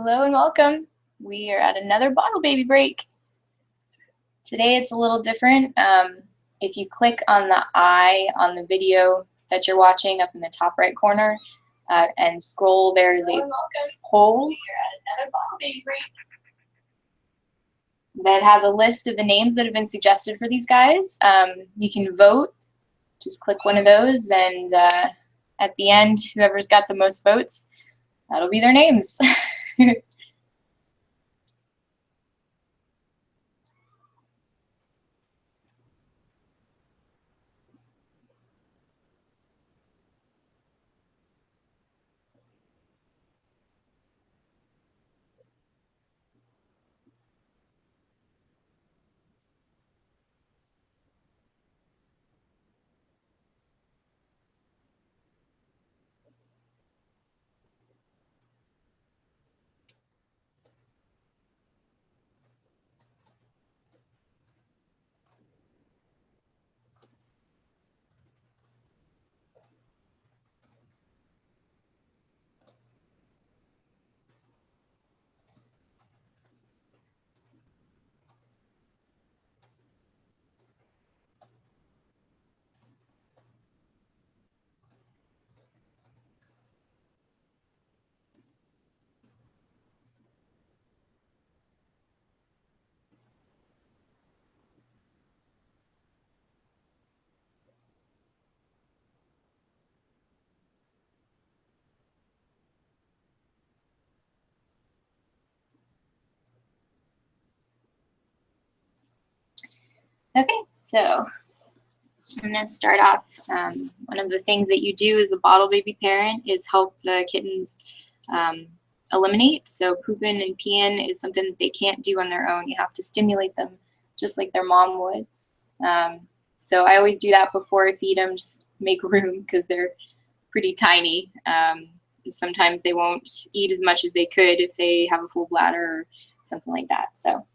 Hello and welcome. We are at another bottle baby break. Today it's a little different. If you click on the eye on the video that you're watching up in the top right corner and scroll, there is a poll that has a list of the names that have been suggested for these guys. You can vote. Just click one of those, and at the end, whoever's got the most votes, that'll be their names. Okay, so I'm going to start off. One of the things that you do as a bottle baby parent is help the kittens eliminate. So pooping and peeing is something that they can't do on their own. You have to stimulate them just like their mom would. So I always do that before I feed them, just make room because they're pretty tiny. Sometimes they won't eat as much as they could if they have a full bladder or something like that. So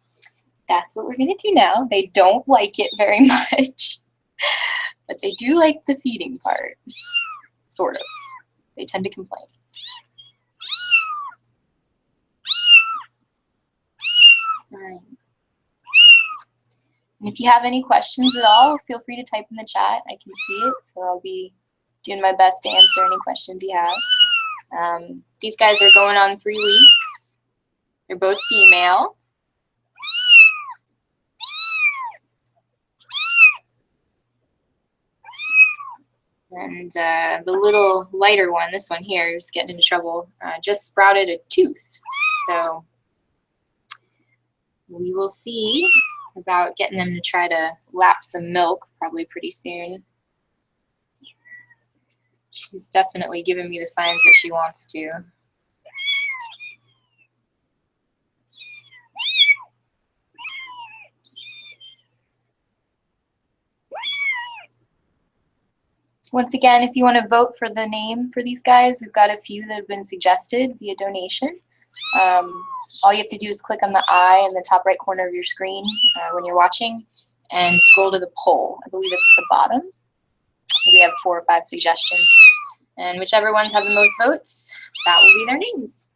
that's what we're going to do now. They don't like it very much, but they do like the feeding part, sort of. They tend to complain. All right. And if you have any questions at all, feel free to type in the chat. I can see it, so I'll be doing my best to answer any questions you have. These guys are going on 3 weeks. They're both female. And the little lighter one, this one here, is getting into trouble, just sprouted a tooth. So we will see about getting them to try to lap some milk probably pretty soon. She's definitely giving me the signs that she wants to. Once again, if you want to vote for the name for these guys, we've got a few that have been suggested via donation. All you have to do is click on the eye in the top right corner of your screen when you're watching and scroll to the poll. I believe it's at the bottom. Maybe we have 4 or 5 suggestions. And whichever ones have the most votes, that will be their names.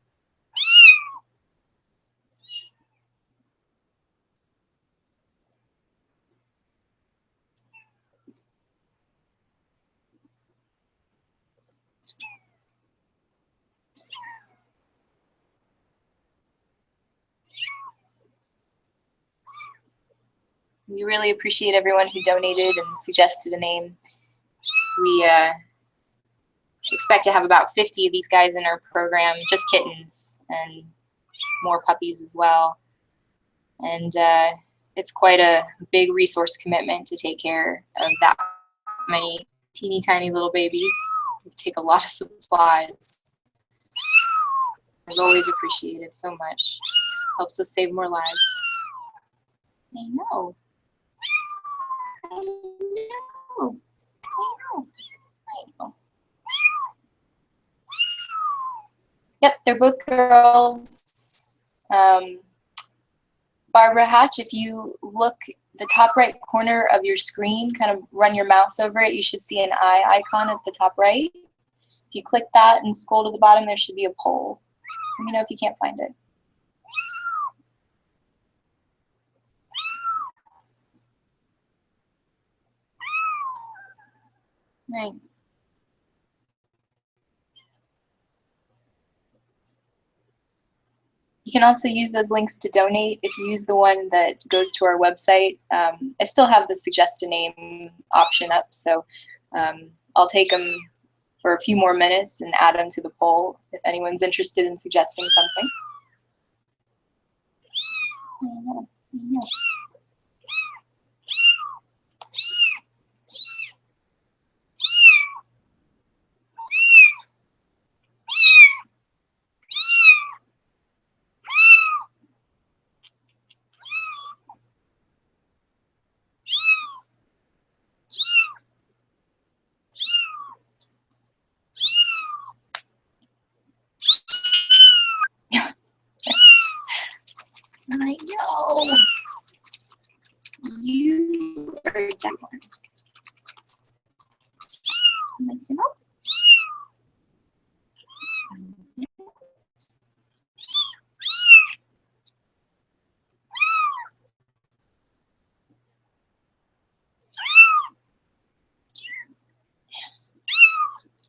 We really appreciate everyone who donated and suggested a name. We expect to have about 50 of these guys in our program, just kittens, and more puppies as well. And it's quite a big resource commitment to take care of that many teeny tiny little babies. We take a lot of supplies. It's always appreciated so much. Helps us save more lives. I know. I know. I know. Yep, they're both girls. Barbara Hatch, if you look the top right corner of your screen, kind of run your mouse over it, you should see an eye icon at the top right. If you click that and scroll to the bottom, there should be a poll. Let me know if you can't find it. Right. You can also use those links to donate if you use the one that goes to our website. I still have the suggest a name option up, so I'll take them for a few more minutes and add them to the poll if anyone's interested in suggesting something. I know. You are that one. Mix him up.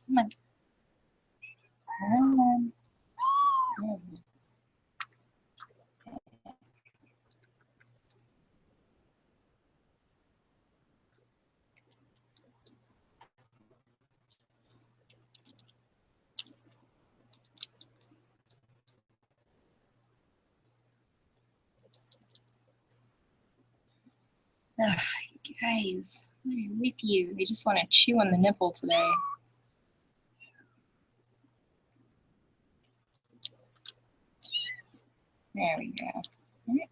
Come on. Come on. Ugh, guys, what is with you? They just want to chew on the nipple today. There we go. All right.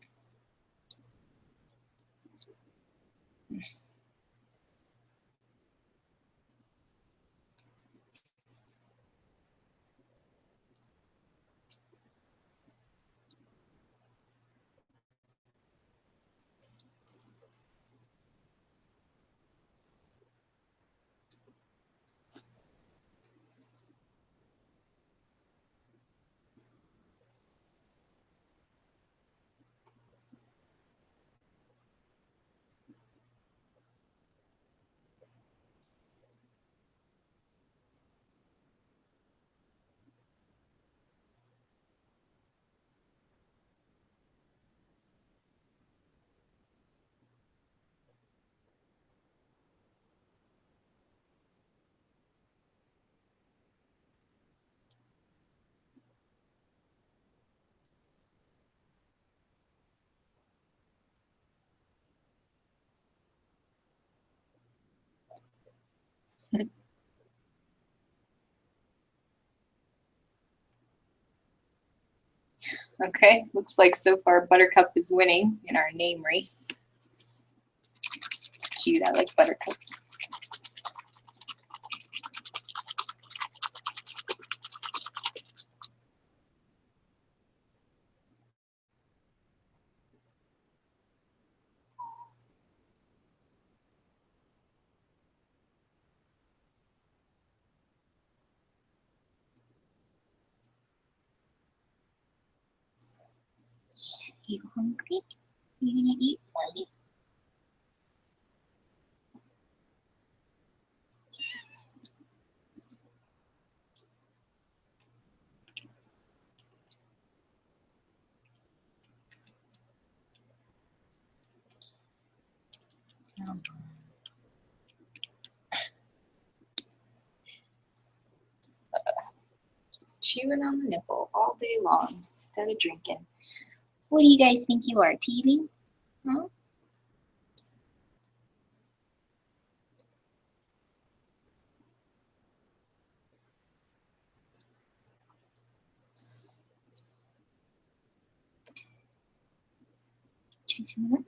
Okay, looks like so far Buttercup is winning in our name race. Cute, I like Buttercup. You hungry? You gonna eat for me? Just chewing on the nipple all day long instead of drinking. What do you guys think you are, teething? Huh? Try some more?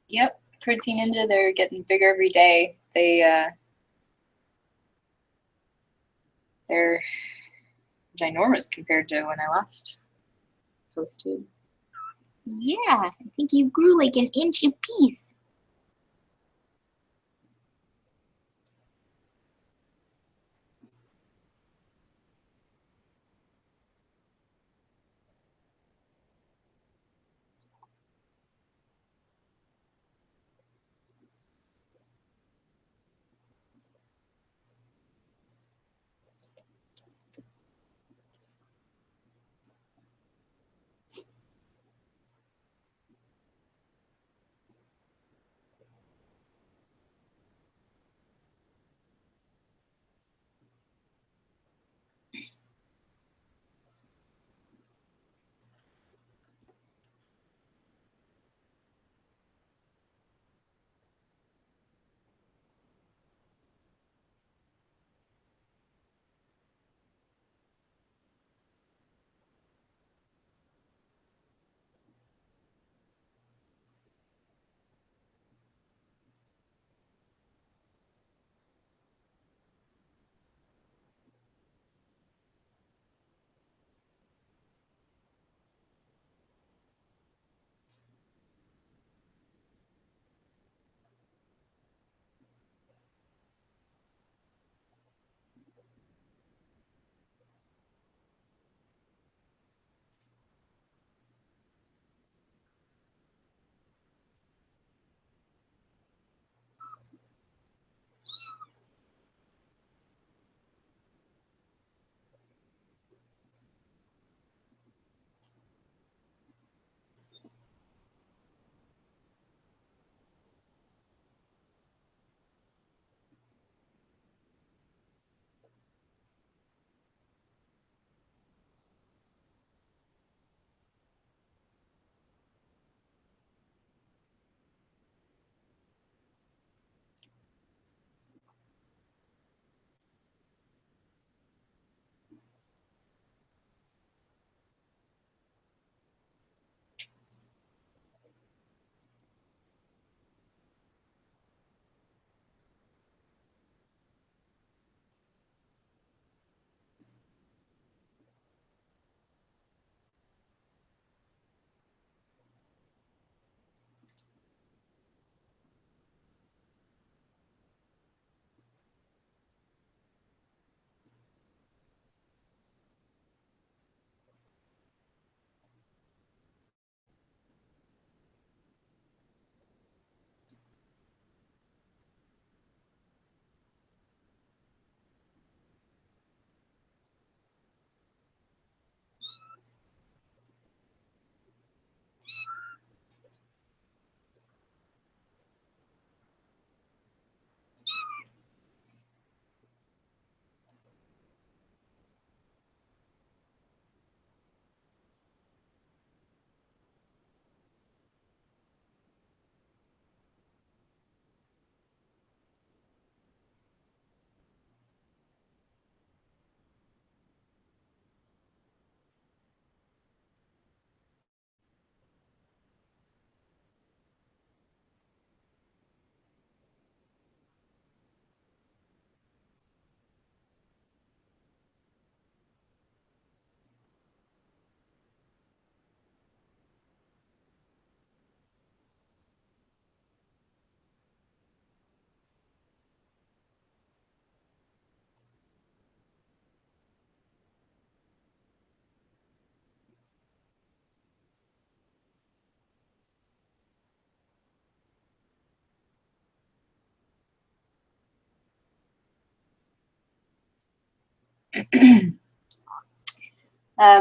Yep, Protein Ninja, they're getting bigger every day. They're ginormous compared to when I last posted. Yeah, I think you grew like an inch apiece.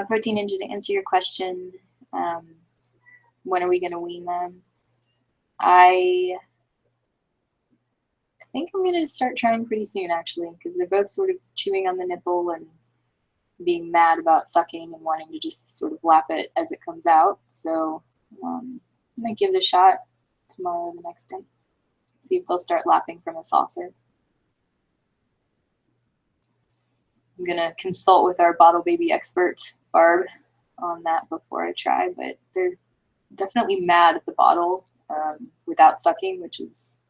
Protein Ninja, to answer your question, when are we going to wean them? I think I'm going to start trying pretty soon, actually, because they're both sort of chewing on the nipple and being mad about sucking and wanting to just sort of lap it as it comes out. So I might give it a shot tomorrow or the next day. See if they'll start lapping from a saucer. I'm gonna consult with our bottle baby expert, Barb, on that before I try, but they're definitely mad at the bottle. without sucking, which is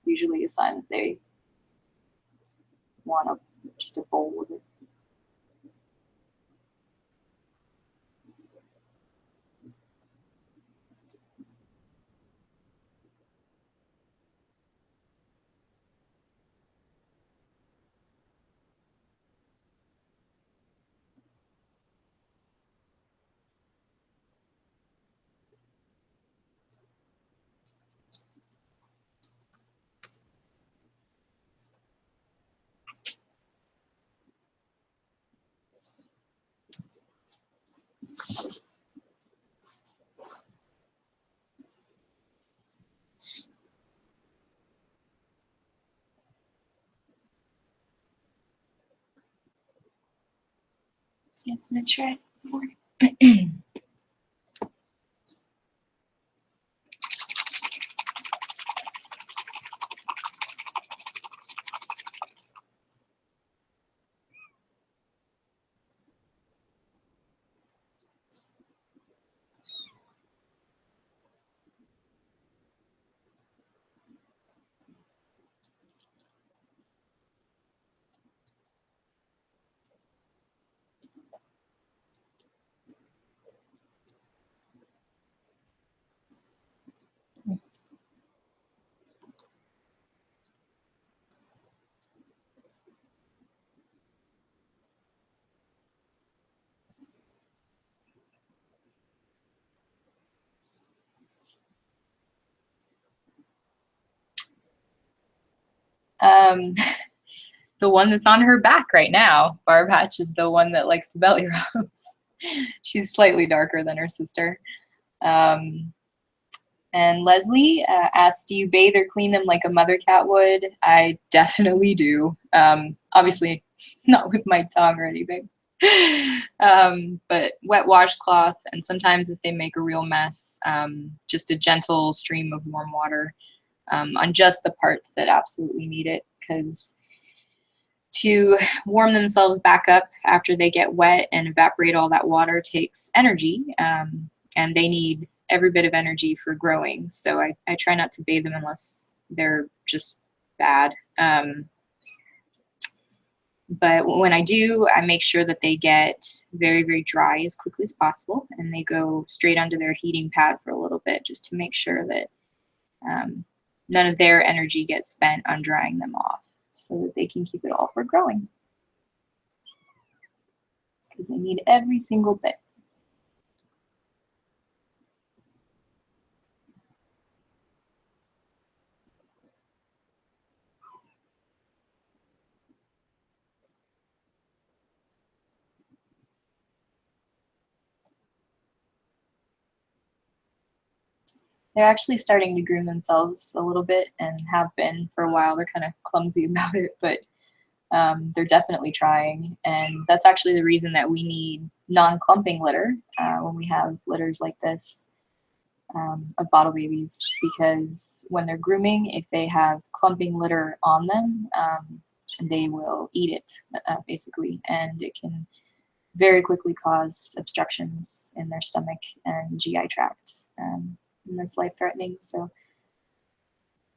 usually a sign that they want just a bowl of it. Yes, I'm gonna try some more. The one that's on her back right now, Barb Hatch, is the one that likes the belly rubs. She's slightly darker than her sister. And Leslie asked, do you bathe or clean them like a mother cat would? I definitely do. Obviously, not with my tongue or anything. But wet washcloth, and sometimes if they make a real mess, just a gentle stream of warm water on just the parts that absolutely need it, because to warm themselves back up after they get wet and evaporate all that water takes energy, and they need every bit of energy for growing. So I try not to bathe them unless they're just bad. But when I do, I make sure that they get very, very dry as quickly as possible, and they go straight under their heating pad for a little bit, just to make sure that none of their energy gets spent on drying them off, so that they can keep it all for growing, because they need every single bit. They're actually starting to groom themselves a little bit, and have been for a while. They're kind of clumsy about it, but they're definitely trying. And that's actually the reason that we need non-clumping litter when we have litters like this of bottle babies, because when they're grooming, if they have clumping litter on them, they will eat it basically, and it can very quickly cause obstructions in their stomach and GI tract. And that's life-threatening. So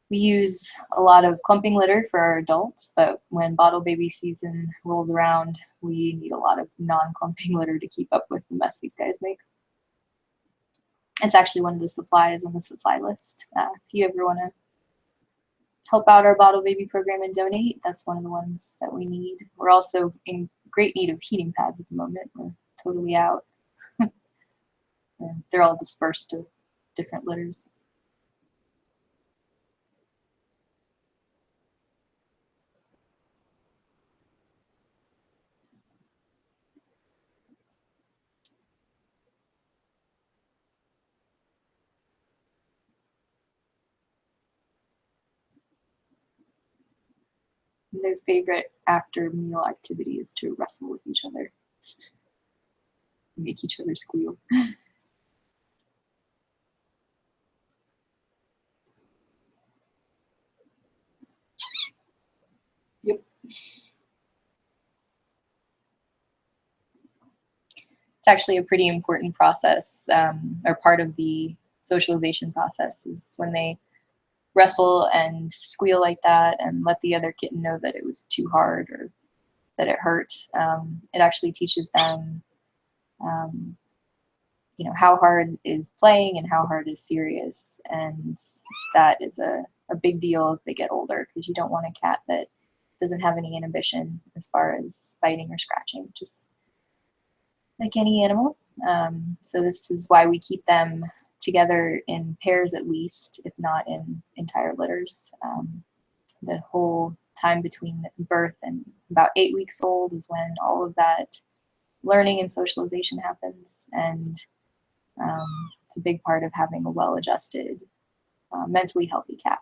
we use a lot of clumping litter for our adults, but when bottle baby season rolls around, we need a lot of non-clumping litter to keep up with the mess these guys make. It's actually one of the supplies on the supply list. If you ever want to help out our bottle baby program and donate, that's one of the ones that we need. We're also in great need of heating pads at the moment. We're totally out. They're all dispersed to different litters. Their favorite after meal activity is to wrestle with each other, make each other squeal. Yep. It's actually a pretty important process, or part of the socialization process, is when they wrestle and squeal like that and let the other kitten know that it was too hard or that it hurt. It actually teaches them, you know, how hard is playing and how hard is serious. And that is a big deal as they get older, because you don't want a cat that doesn't have any inhibition as far as biting or scratching, just like any animal. So this is why we keep them together in pairs at least, if not in entire litters. The whole time between birth and about 8 weeks old is when all of that learning and socialization happens. And it's a big part of having a well-adjusted, mentally healthy cat.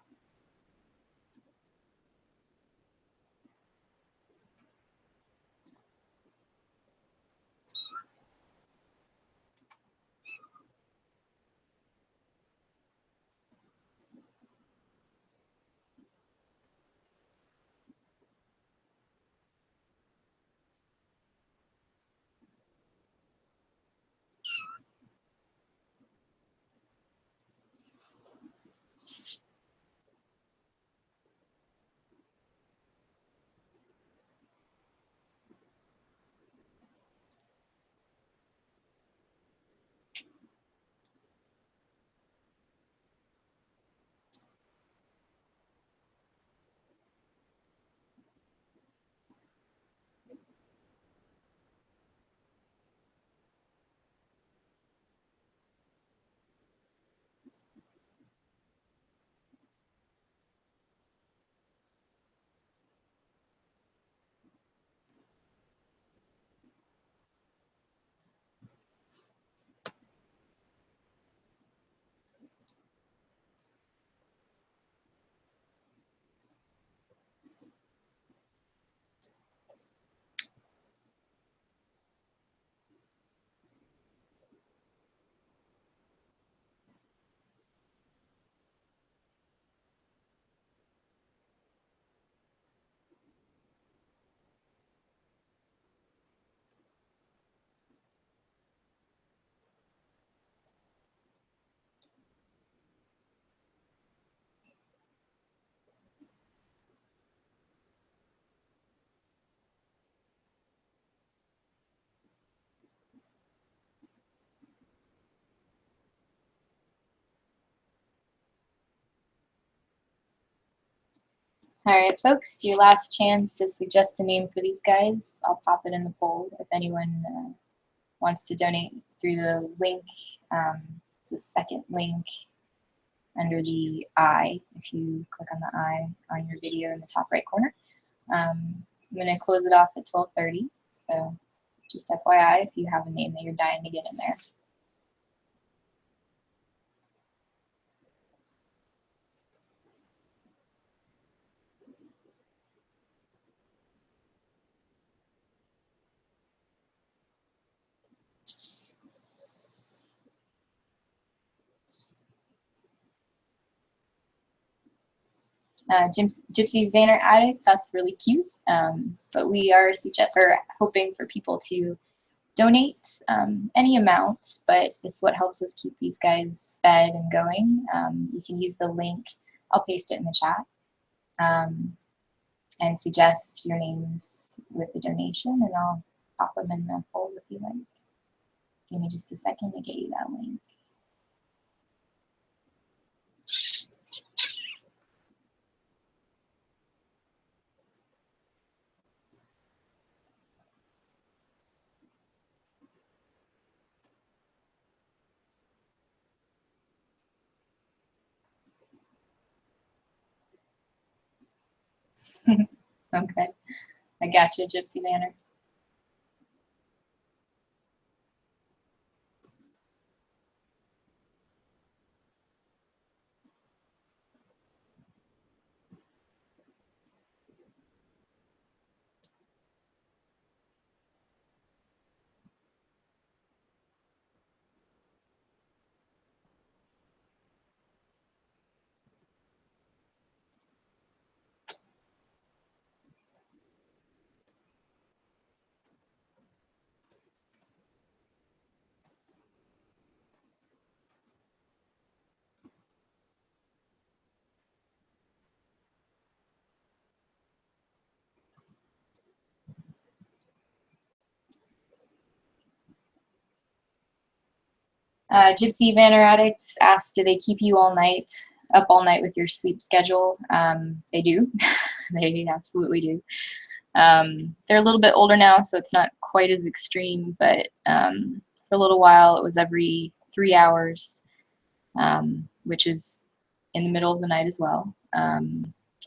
All right, folks, your last chance to suggest a name for these guys. I'll pop it in the poll if anyone wants to donate through the link. It's the second link under the eye. If you click on the eye on your video in the top right corner. I'm going to close it off at 12:30. So just FYI, if you have a name that you're dying to get in there. Gypsy Vanner Attic, that's really cute. But we are hoping for people to donate any amount, but it's what helps us keep these guys fed and going. You can use the link, I'll paste it in the chat, and suggest your names with the donation, and I'll pop them in the poll if you like. Give me just a second to get you that link. Okay, I got you, Gypsy Manor. Gypsy Vanner Addicts asked, do they keep you up all night with your sleep schedule? They do. They absolutely do. They're a little bit older now, so it's not quite as extreme, but for a little while it was every 3 hours, which is in the middle of the night as well.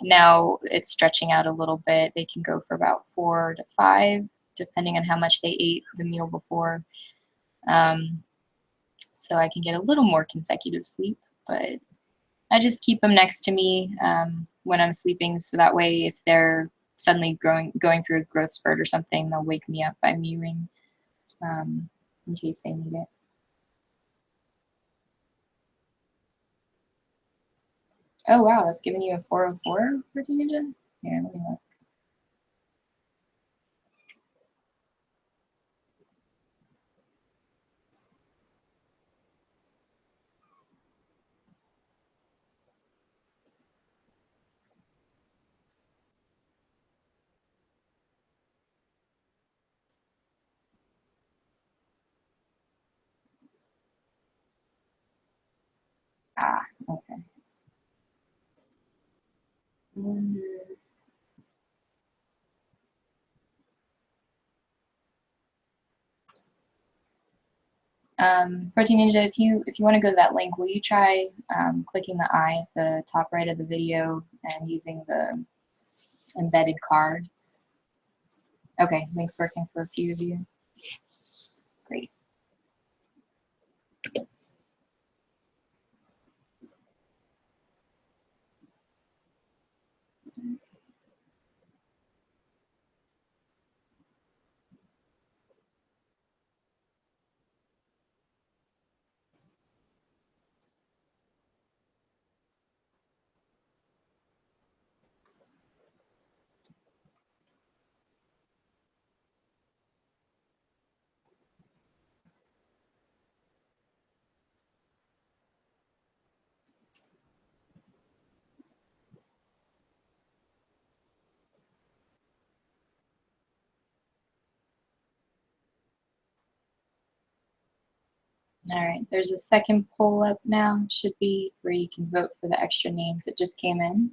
Now it's stretching out a little bit. They can go for about 4 to 5, depending on how much they ate the meal before. So I can get a little more consecutive sleep, but I just keep them next to me when I'm sleeping, so that way if they're suddenly going through a growth spurt or something, they'll wake me up by mewing in case they need it. Oh wow, that's giving you a 404 for Ninja? Here, let me look. Ah, okay. Protein Ninja, if you want to go to that link, will you try clicking the eye at the top right of the video and using the embedded card? Okay, link's working for a few of you. Great. All right, there's a second poll up now, should be, where you can vote for the extra names that just came in.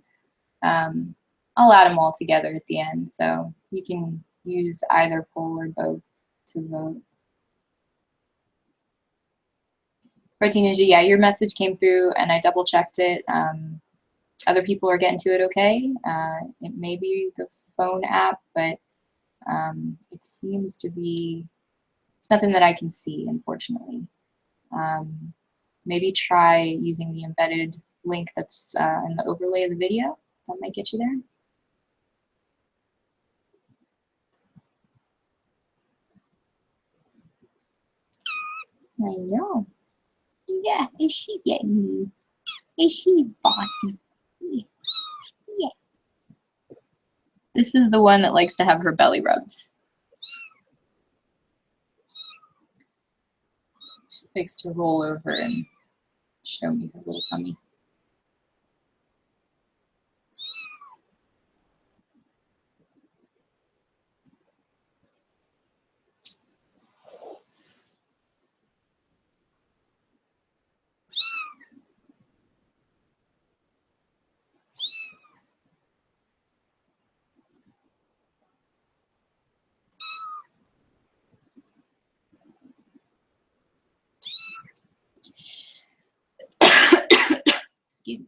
I'll add them all together at the end, so you can use either poll or both to vote. Protein Ninja, yeah, your message came through and I double checked it. Other people are getting to it okay. It may be the phone app, but it seems to be, it's nothing that I can see, unfortunately. Maybe try using the embedded link that's in the overlay of the video. That might get you there. I know. Yeah, is she getting you? Is she bossy? Yeah. This is the one that likes to have her belly rubbed. She likes to roll over and show me her little tummy. Excuse me.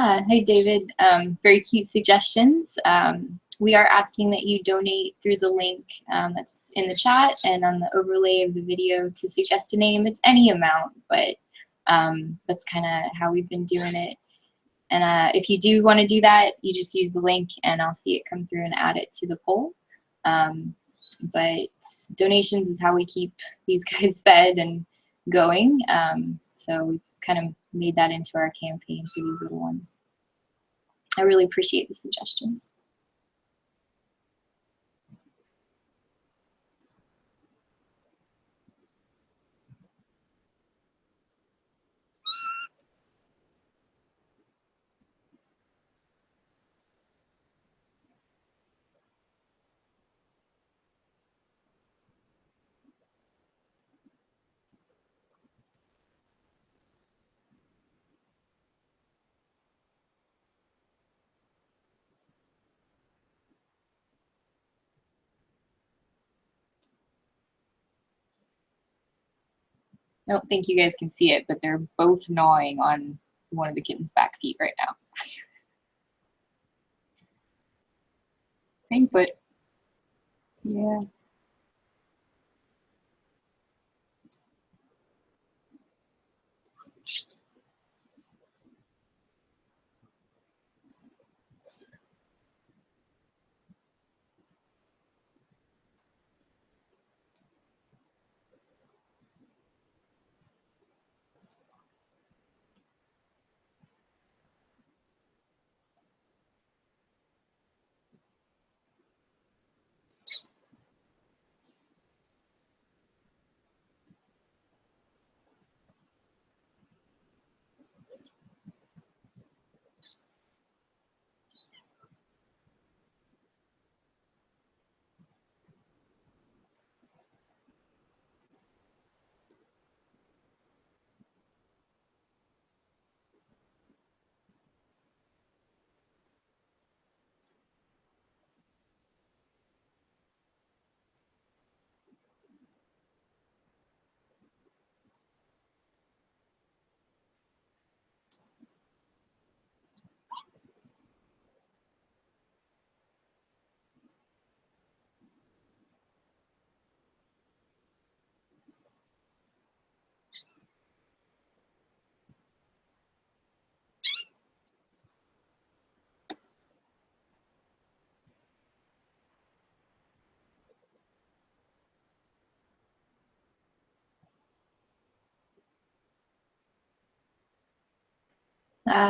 Yeah, hey David. Very cute suggestions. We are asking that you donate through the link that's in the chat and on the overlay of the video to suggest a name. It's any amount, but that's kind of how we've been doing it. And if you do want to do that, you just use the link and I'll see it come through and add it to the poll. But donations is how we keep these guys fed and going. So we've kind of made that into our campaign for these little ones. I really appreciate the suggestions. I don't think you guys can see it, but they're both gnawing on one of the kitten's back feet right now. Same foot. Yeah.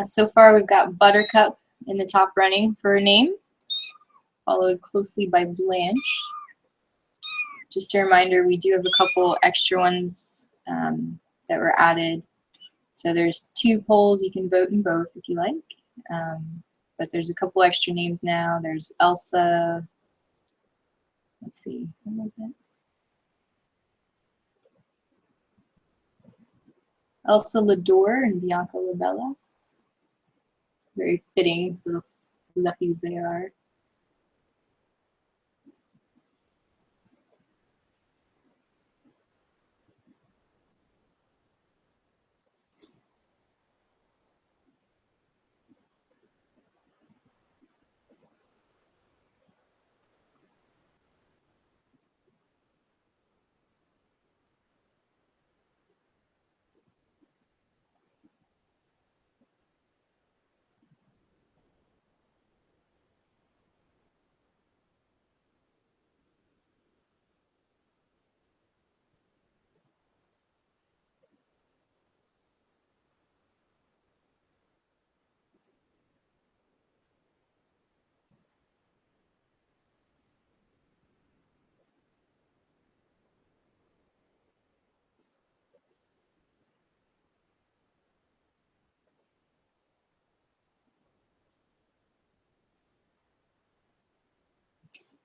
So far we've got Buttercup in the top running for a name, followed closely by Blanche. Just a reminder, we do have a couple extra ones that were added. So there's 2 polls, you can vote in both if you like. But there's a couple extra names now. There's Elsa, let's see, what was it? Elsa Lador and Bianca Labella. Very fitting for the fluffies they are.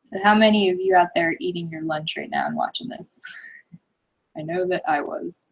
So how many of you out there are eating your lunch right now and watching this? I know that I was.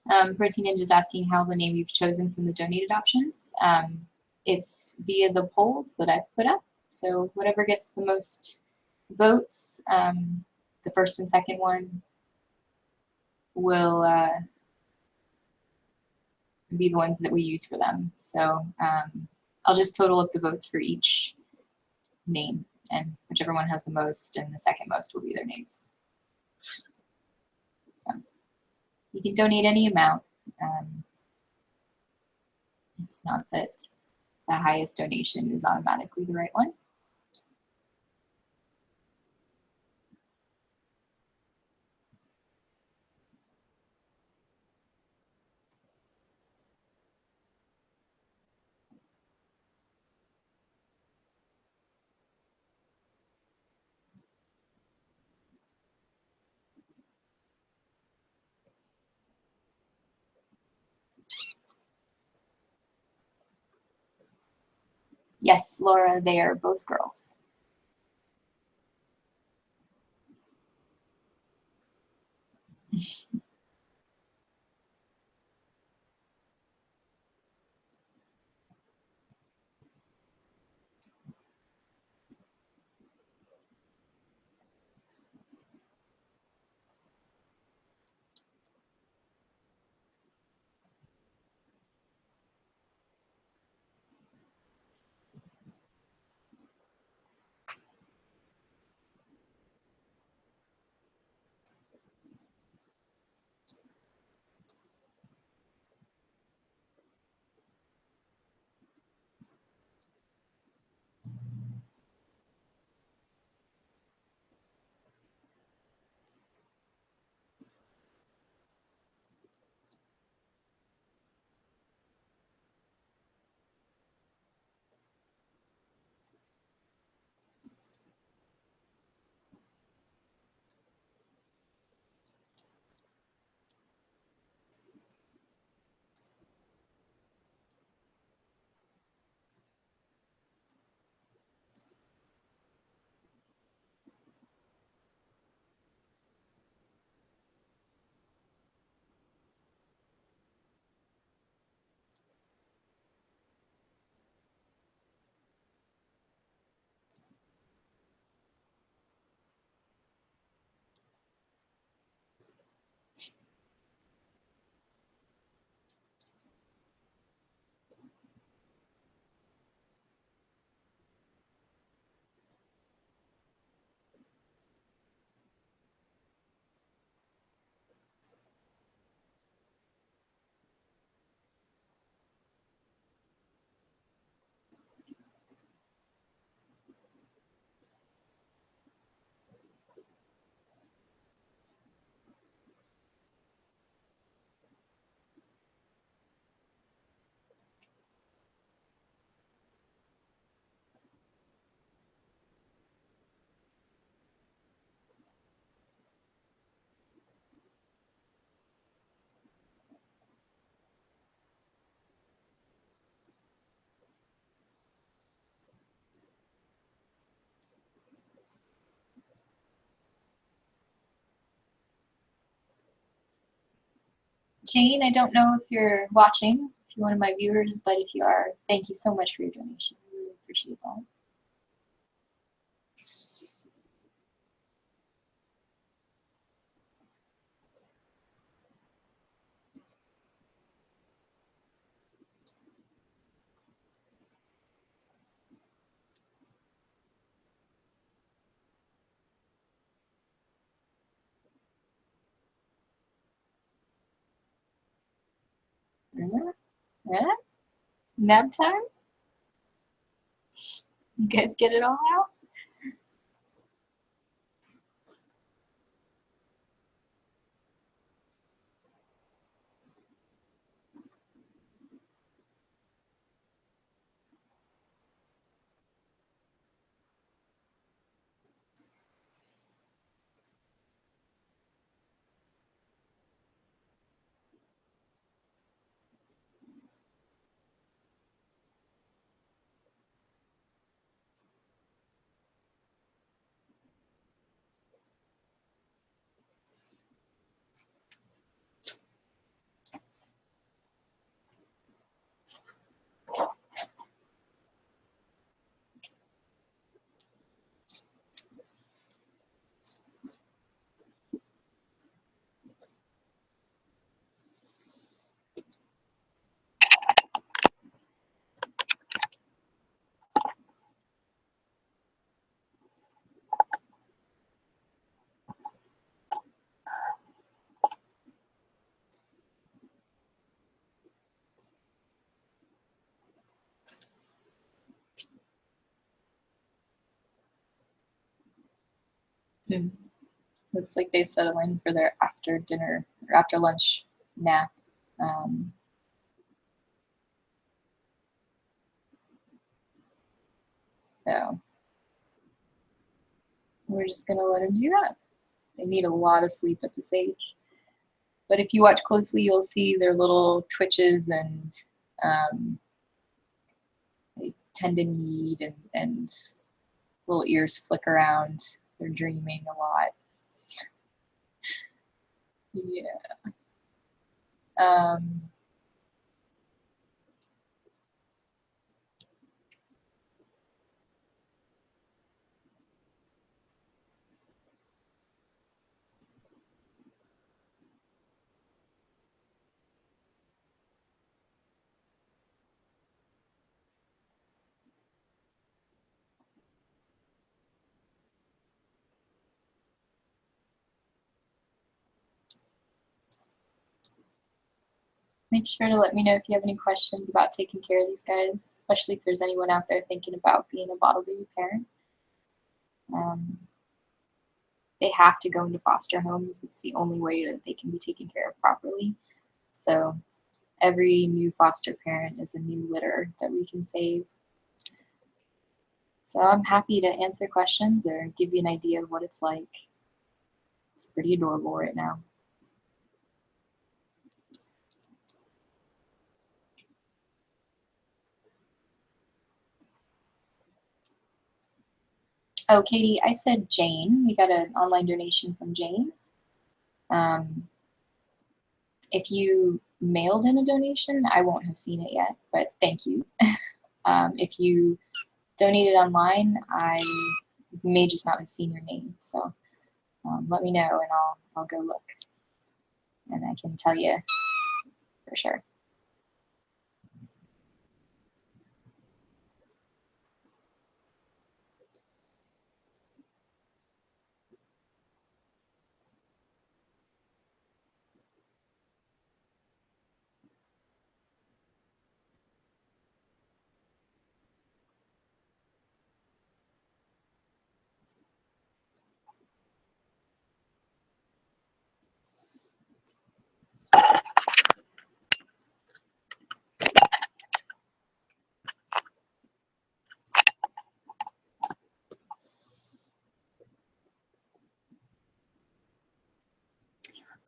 Protein Ninja is asking how the name you've chosen from the donated options. It's via the polls that I've put up. So whatever gets the most votes, the first and second one will be the ones that we use for them. So I'll just total up the votes for each name, and whichever one has the most and the second most will be their names. So you can donate any amount. It's not that the highest donation is automatically the right one. Yes, Laura, they are both girls. Jane, I don't know if you're watching, if you're one of my viewers, but if you are, thank you so much for your donation. I really appreciate that. Yeah? Nap time? You guys get it all out? Hmm. Looks like they've settled in for their after dinner or after lunch nap. Um, so we're just gonna let them do that. They need a lot of sleep at this age. But if you watch closely, you'll see their little twitches and they tend to need and little ears flick around. They're dreaming a lot. Yeah. Um, Make sure to let me know if you have any questions about taking care of these guys, especially if there's anyone out there thinking about being a bottle baby parent. Um, they have to go into foster homes. It's the only way that they can be taken care of properly. So every new foster parent is a new litter that we can save. So I'm happy to answer questions or give you an idea of what it's like. It's pretty adorable right now. Oh, Katie, I said Jane. We got an online donation from Jane. If you mailed in a donation, I won't have seen it yet, but thank you. If you donated online, I may just not have seen your name. So let me know and I'll go look and I can tell you for sure.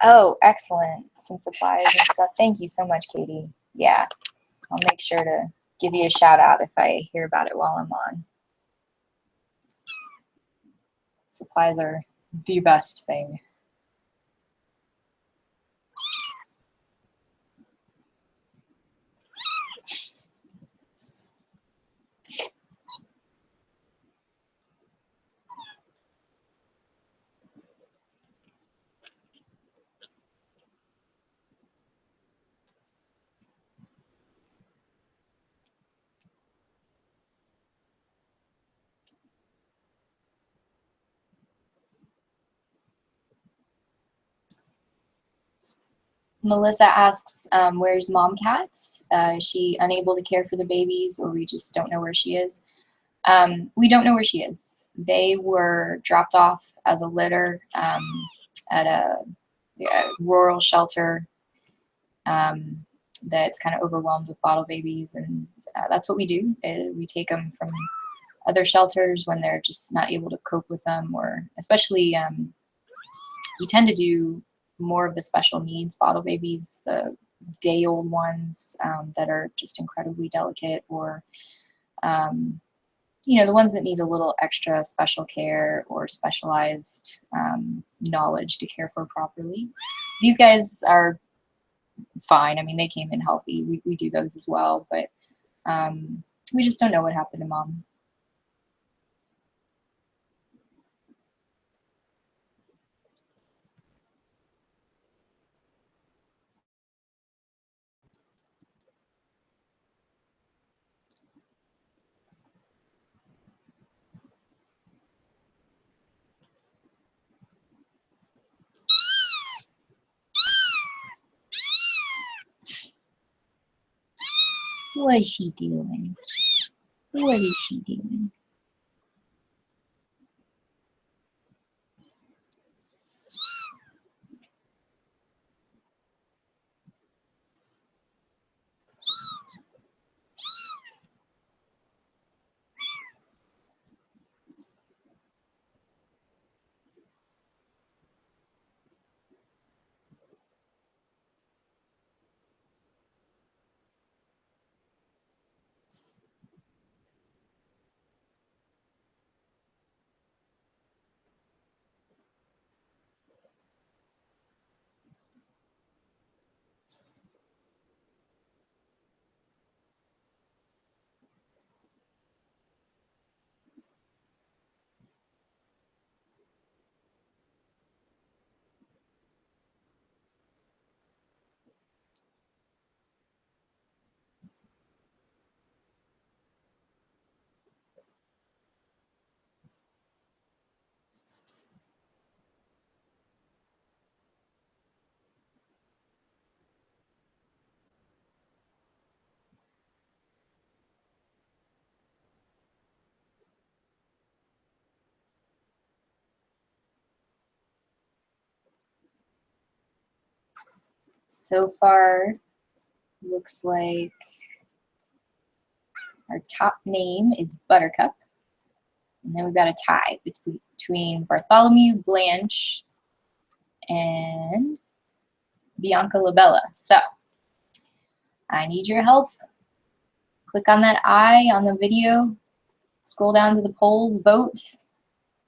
Oh, excellent. Some supplies and stuff. Thank you so much, Katie. Yeah, I'll make sure to give you a shout out if I hear about it while I'm on. Supplies are the best thing. Melissa asks, where's Mom Cat? Is she unable to care for the babies or we just don't know where she is? We don't know where she is. They were dropped off as a litter at a rural shelter that's kind of overwhelmed with bottle babies, and that's what we do. We take them from other shelters when they're just not able to cope with them, or especially we tend to do more of the special needs bottle babies, the day-old ones that are just incredibly delicate, or you know, the ones that need a little extra special care or specialized knowledge to care for properly. These guys are fine. I mean, they came in healthy. We do those as well, but we just don't know what happened to Mom. What is she doing? What is she doing? so far, looks like our top name is Buttercup. And then we've got a tie between Bartholomew Blanche and Bianca Labella. So I need your help. Click on that I on the video, scroll down to the polls, vote,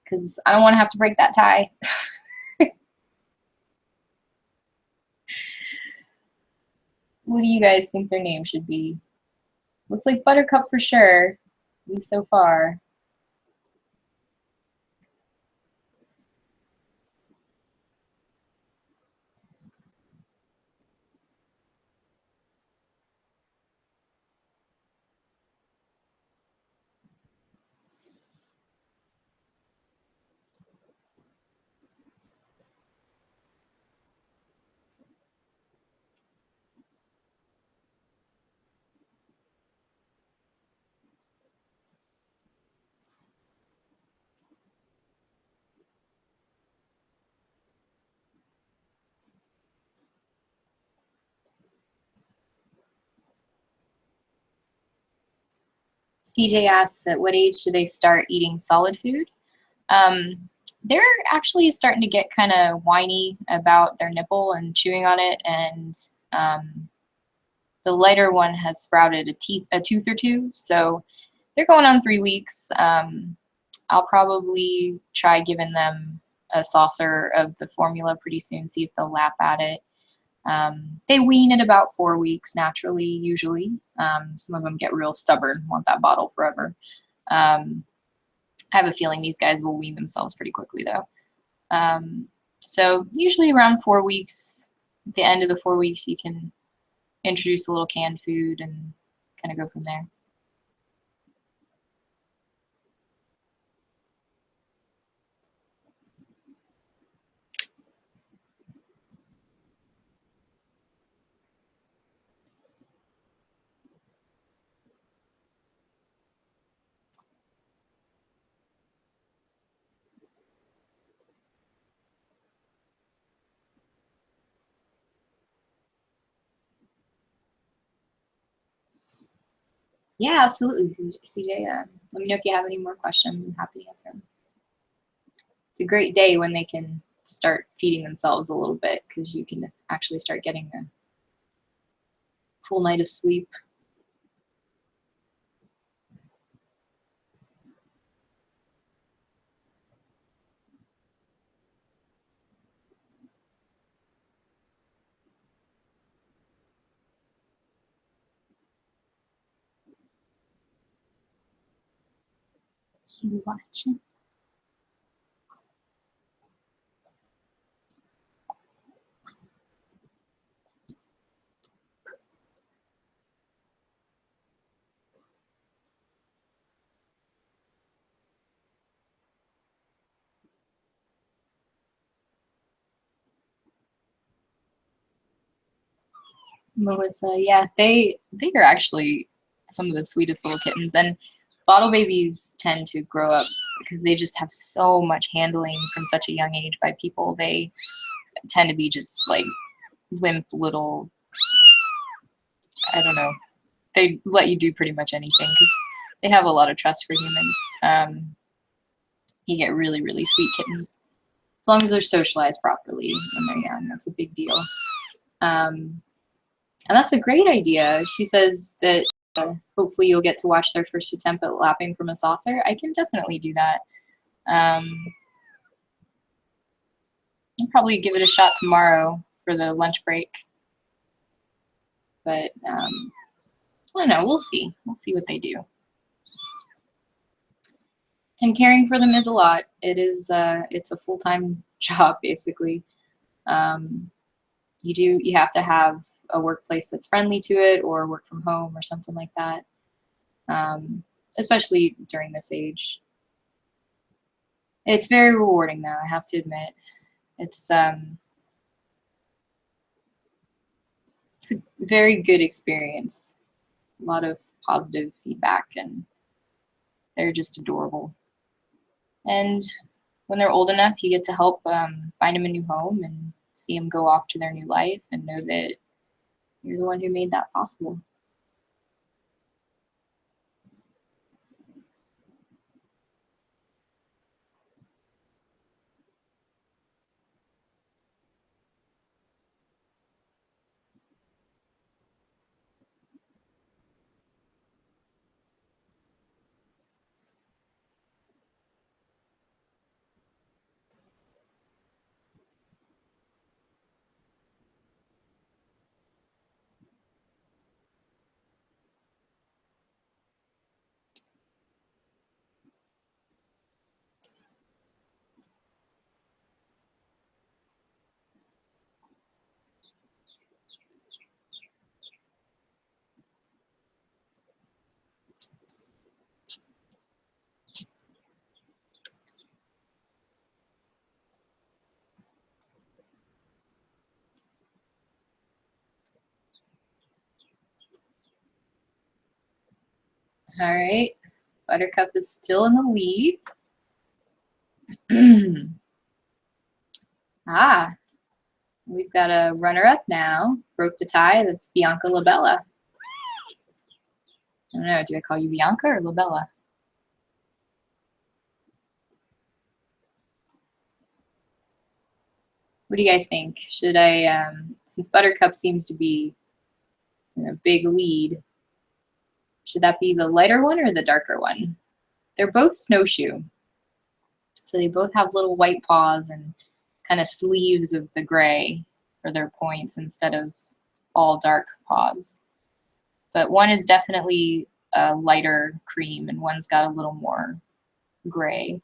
because I don't want to have to break that tie. What do you guys think their name should be? Looks like Buttercup for sure, at least so far. CJ asks, at what age do they start eating solid food? They're actually starting to get kind of whiny about their nipple and chewing on it, and the lighter one has sprouted a tooth or two, so they're going on 3 weeks. I'll probably try giving them a saucer of the formula pretty soon, see if they'll lap at it. They wean at about 4 weeks naturally, usually. Some of them get real stubborn, want that bottle forever. I have a feeling these guys will wean themselves pretty quickly though. So usually around 4 weeks, at the end of the 4 weeks, you can introduce a little canned food and kind of go from there. Yeah, absolutely, CJ. Let me know if you have any more questions. I'm happy to answer them. It's a great day when they can start feeding themselves a little bit, because you can actually start getting a full night of sleep. You watching? Melissa, yeah, they are actually some of the sweetest little kittens, and bottle babies tend to grow up because they just have so much handling from such a young age by people. They tend to be just like limp little, I don't know, they let you do pretty much anything because they have a lot of trust for humans. You get really, really sweet kittens as long as they're socialized properly when they're young. That's a big deal. And that's a great idea. She says that hopefully you'll get to watch their first attempt at lapping from a saucer. I can definitely do that. I'll probably give it a shot tomorrow for the lunch break. But I don't know, we'll see. We'll see what they do. And caring for them is a lot. It is, it's a full-time job, basically. You have to have a workplace that's friendly to it, or work from home or something like that, especially during this age. It's very rewarding though, I have to admit. It's a very good experience. A lot of positive feedback, and they're just adorable. And when they're old enough, you get to help find them a new home and see them go off to their new life, and know that You're the one who made that possible. All right, Buttercup is still in the lead. Ah, we've got a runner-up now. Broke the tie. That's Bianca Labella. I don't know, do I call you Bianca or Labella? What do you guys think? Should I, since Buttercup seems to be in a big lead, should that be the lighter one or the darker one? They're both snowshoe. So they both have little white paws and kind of sleeves of the gray for their points instead of all dark paws. But one is definitely a lighter cream and one's got a little more gray.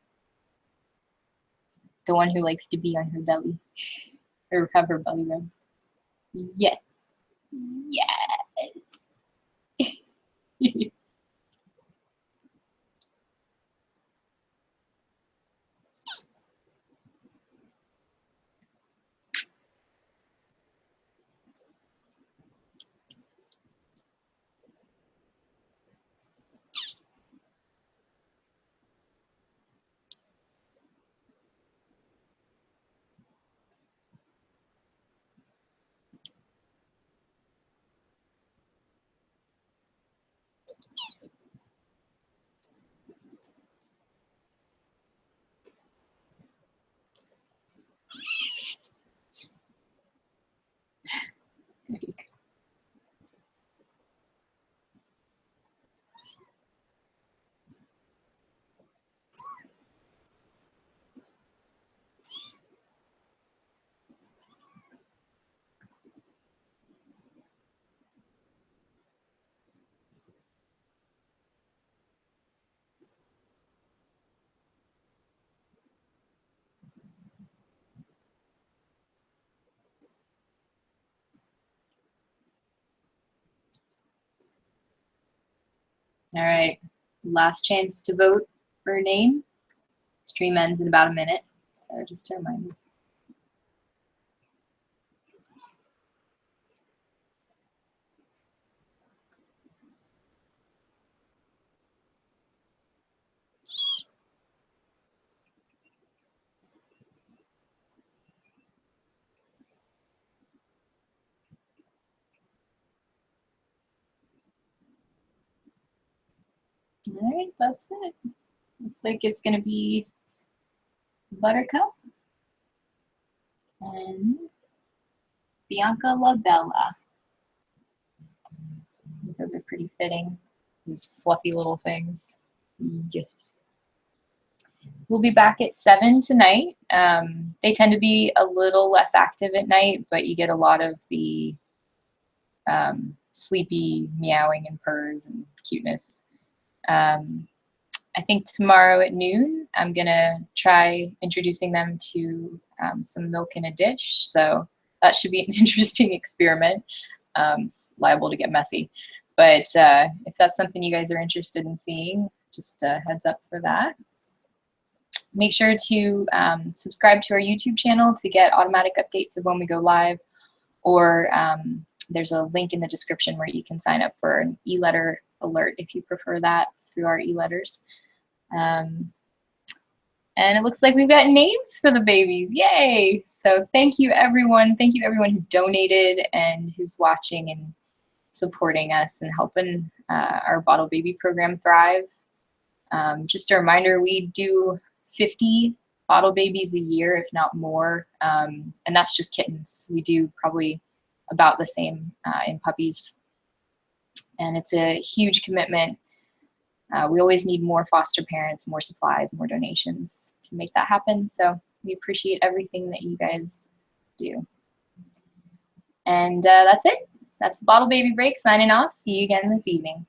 The one who likes to be on her belly or have her belly rubbed. Yes. Yes. All right, last chance to vote for a name. Stream ends in about a minute, so just a reminder. All right, that's it. Looks like it's gonna be Buttercup and Bianca Labella. Those are pretty fitting. These fluffy little things. Yes. We'll be back at 7 tonight. They tend to be a little less active at night, but you get a lot of the sleepy meowing and purrs and cuteness. I think tomorrow at noon, I'm gonna try introducing them to some milk in a dish. So that should be an interesting experiment. It's liable to get messy. But if that's something you guys are interested in seeing, just a heads up for that. Make sure to subscribe to our YouTube channel to get automatic updates of when we go live, or there's a link in the description where you can sign up for an e-letter alert if you prefer that through our e-letters. And it looks like we've got names for the babies. Yay! So thank you, everyone. Thank you, everyone who donated and who's watching and supporting us and helping our bottle baby program thrive. Just a reminder, we do 50 bottle babies a year, if not more. And that's just kittens. We do probably about the same in puppies. And it's a huge commitment. We always need more foster parents, more supplies, more donations to make that happen. So we appreciate everything that you guys do. And that's it. That's the Bottle Baby Break signing off. See you again this evening.